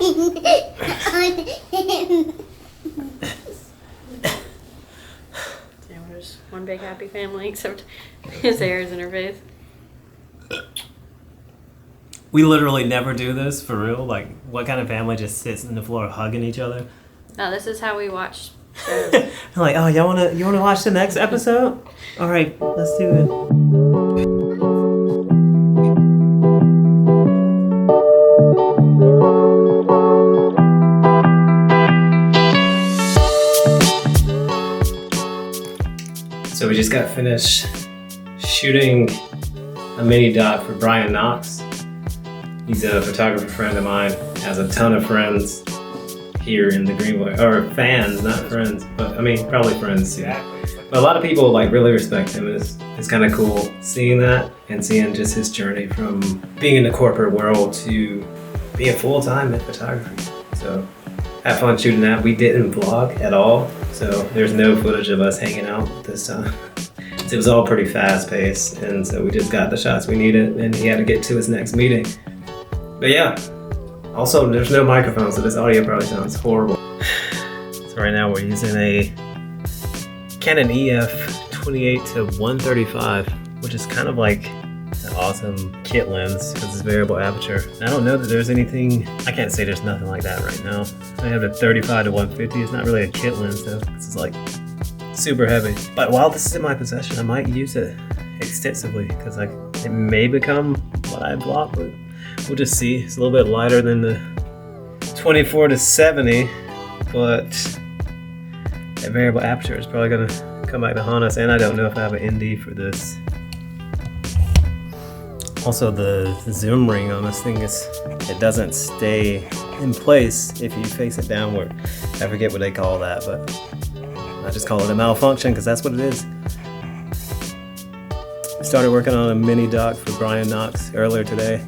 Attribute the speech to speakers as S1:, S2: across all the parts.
S1: Yeah, we're just one big happy family, except his hair is in her face.
S2: We literally never do this, for real. Like, what kind of family just sits on the floor hugging each other?
S1: No, this is how we watch shows.
S2: Like, oh, you wanna watch the next episode? All right, let's do it. So we just got finished shooting a mini doc for Brian Knox. He's a photographer friend of mine, has a ton of friends here in the Greenville, or fans, not friends, but I mean, probably friends too. But a lot of people like really respect him, and it's kind of cool seeing that and seeing just his journey from being in the corporate world to being full-time in photography. So have fun shooting that. We didn't vlog at all, so there's no footage of us hanging out this time. It was all pretty fast-paced, and so we just got the shots we needed, and he had to get to his next meeting. But yeah, also there's no microphone, so this audio probably sounds horrible. So right now we're using a Canon EF 28-135, which is kind of like an awesome kit lens because it's variable aperture. And I don't know that there's anything, I can't say there's nothing like that right now. I have the 35-150, it's not really a kit lens though. This is like super heavy. But while this is in my possession, I might use it extensively because it may become what I vlog with. We'll just see. It's a little bit lighter than the 24-70, but that variable aperture is probably gonna come back to haunt us, and I don't know if I have an ND for this. Also, the zoom ring on this thing it doesn't stay in place if you face it downward. I forget what they call that, but I just call it a malfunction because that's what it is. Started working on a mini doc for Brian Knox earlier today.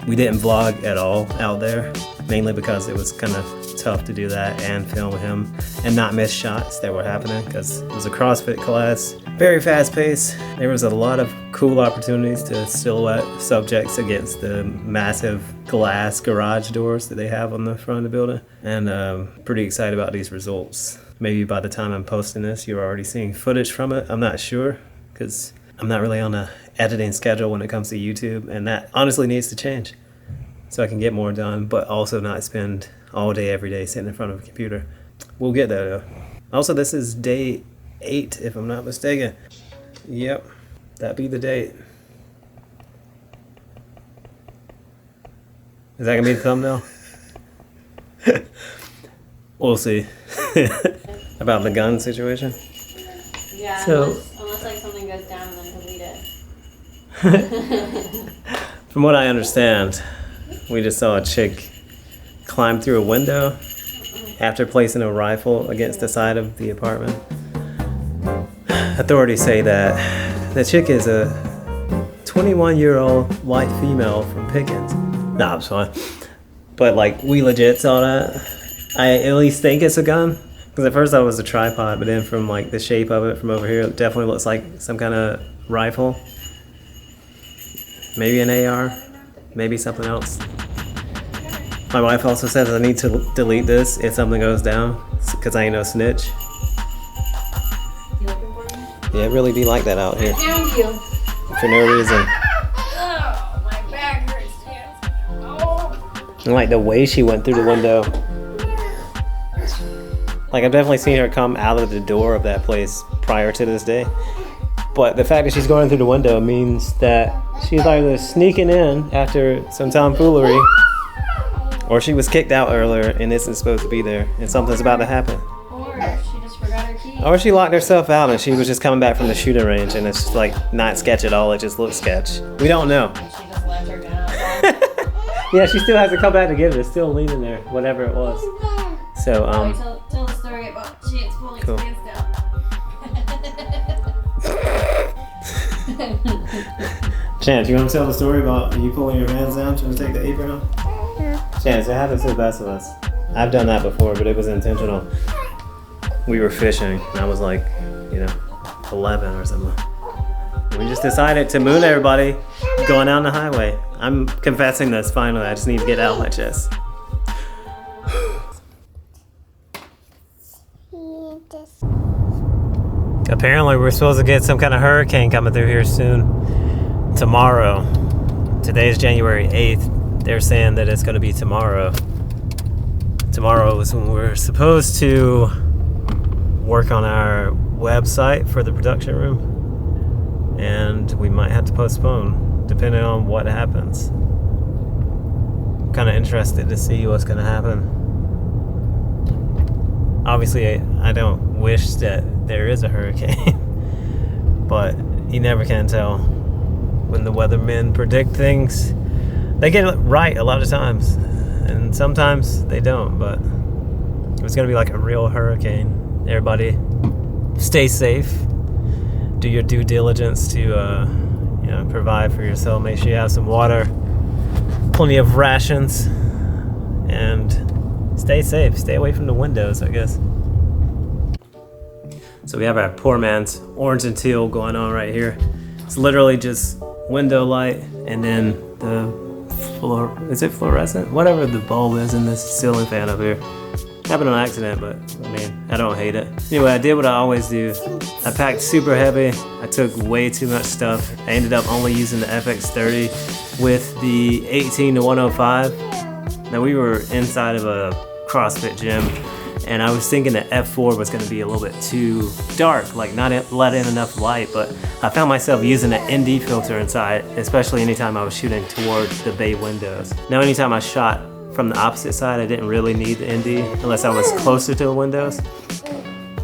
S2: We didn't vlog at all out there, mainly because it was kind of tough to do that and film him and not miss shots that were happening because it was a CrossFit class, very fast paced. There was a lot of cool opportunities to silhouette subjects against the massive glass garage doors that they have on the front of the building, and pretty excited about these results. Maybe by the time I'm posting this, you're already seeing footage from it. I'm not sure because I'm not really on a editing schedule when it comes to YouTube, and that honestly needs to change so I can get more done, but also not spend all day, every day sitting in front of a computer. We'll get there though. Also, this is day 8, if I'm not mistaken. Yep, that'd be the date. Is that gonna be the thumbnail? We'll see. About the gun situation?
S1: Yeah,
S2: So,
S1: unless like something goes down and then delete it.
S2: From what I understand, we just saw a chick climb through a window after placing a rifle against the side of the apartment. Authorities say that the chick is a 21-year-old white female from Pickens. Nah, I'm fine. But like, we legit saw that. I at least think it's a gun. Because at first I thought it was a tripod, but then from like the shape of it from over here, it definitely looks like some kind of rifle. Maybe an AR, maybe something else. My wife also says I need to delete this if something goes down, because I ain't no snitch.
S1: You looking for me?
S2: Yeah, it really be like that out here.
S1: Found you.
S2: For no reason.
S1: Oh, my back hurts too. Oh.
S2: And like the way she went through the window. Like, I've definitely seen her come out of the door of that place prior to this day. But the fact that she's going through the window means that she's either sneaking in after some tomfoolery, or she was kicked out earlier and isn't supposed to be there, and something's about to happen.
S1: Or she just forgot her key.
S2: Or she locked herself out and she was just coming back from the shooting range, and it's like not sketch at all, it just looks sketch. We don't know.
S1: And she just left her gun outside.
S2: Yeah, she still has to come back to get it. It's still leaning there, whatever it was. So,
S1: Tell the story about Chance pulling
S2: Cool.
S1: his pants down.
S2: Chance, you want to tell the story about you pulling your hands down trying to take the apron off? Yeah. Chance, it happens to the best of us. I've done that before, but it was intentional. We were fishing, and I was like, 11 or something. We just decided to moon everybody going down the highway. I'm confessing this finally. I just need to get it out of my chest. Apparently, we're supposed to get some kind of hurricane coming through here soon. Tomorrow. Today is January 8th. They're saying that it's going to be tomorrow. Tomorrow is when we're supposed to work on our website for the production room. And we might have to postpone, depending on what happens. I'm kind of interested to see what's going to happen. Obviously, I don't wish that there is a hurricane, but you never can tell. When the weathermen predict things, they get it right a lot of times, and sometimes they don't, but it's going to be like a real hurricane. Everybody stay safe, do your due diligence to provide for yourself. Make sure you have some water, plenty of rations, and stay safe. Stay away from the windows, I guess. So we have our poor man's orange and teal going on right here. It's literally just window light and then the is it fluorescent? Whatever the bulb is in this ceiling fan up here. Happened on accident, but I mean, I don't hate it. Anyway, I did what I always do. I packed super heavy. I took way too much stuff. I ended up only using the FX30 with the 18 to 105. Now we were inside of a CrossFit gym, and I was thinking that F4 was going to be a little bit too dark, like not let in enough light, but I found myself using an ND filter inside, especially anytime I was shooting toward the bay windows. Now anytime I shot from the opposite side, I didn't really need the ND unless I was closer to the windows.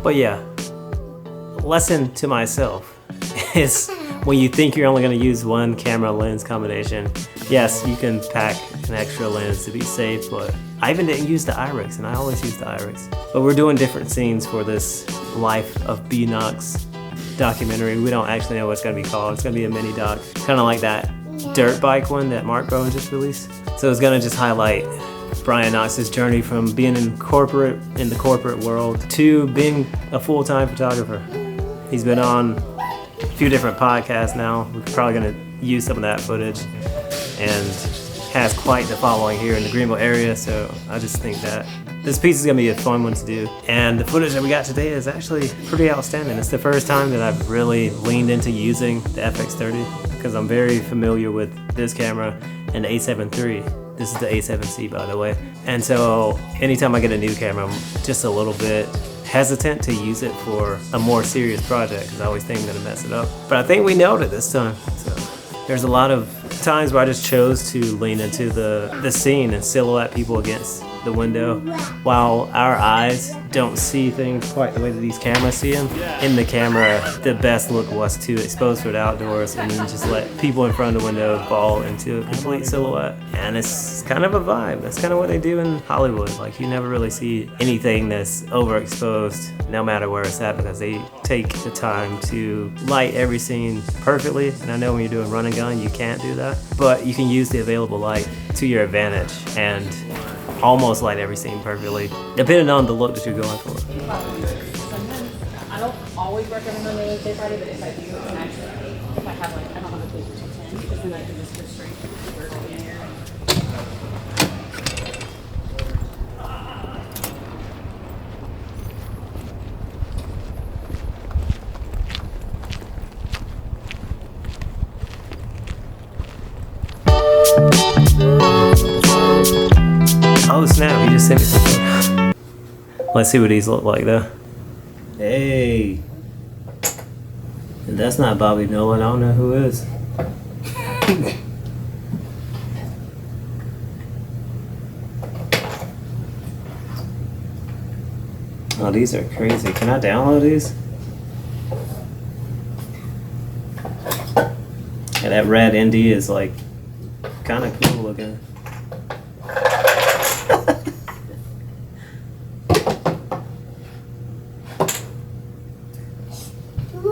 S2: But yeah, lesson to myself is when you think you're only going to use one camera lens combination, yes, you can pack an extra lens to be safe, but I even didn't use the IRIX, and I always use the IRIX. But we're doing different scenes for this Life of BNox documentary. We don't actually know what it's going to be called. It's going to be a mini doc, kind of like that dirt bike one that Mark Bowen just released. So it's going to just highlight Brian Knox's journey from being in the corporate world to being a full-time photographer. He's been on a few different podcasts now. We're probably going to use some of that footage, and has quite the following here in the Greenville area, so I just think that this piece is going to be a fun one to do. And the footage that we got today is actually pretty outstanding. It's the first time that I've really leaned into using the FX30 because I'm very familiar with this camera and the A7 III. This is the A7C, by the way. And so anytime I get a new camera, I'm just a little bit hesitant to use it for a more serious project because I always think I'm going to mess it up. But I think we nailed it this time. So there's a lot of times where I just chose to lean into the scene and silhouette people against the window while our eyes don't see things quite the way that these cameras see them. In the camera, the best look was to expose for the outdoors and then just let people in front of the window fall into a complete silhouette. And it's kind of a vibe. That's kind of what they do in Hollywood. Like, you never really see anything that's overexposed no matter where it's at because they take the time to light every scene perfectly. And I know when you're doing run and gun, you can't do that, but you can use the available light to your advantage and almost light every scene perfectly, depending on the look that you're going for.
S1: I don't always recommend on the day party, but if I do, it's actually, if I have I don't have a place to 10, because then I can just go straight to the work in there.
S2: Oh snap, he just sent me something. Let's see what these look like though. Hey. If that's not Bobby Nolan, I don't know who is. Oh, these are crazy. Can I download these? Yeah, that red ND is like kind of cool looking.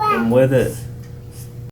S2: I'm with it.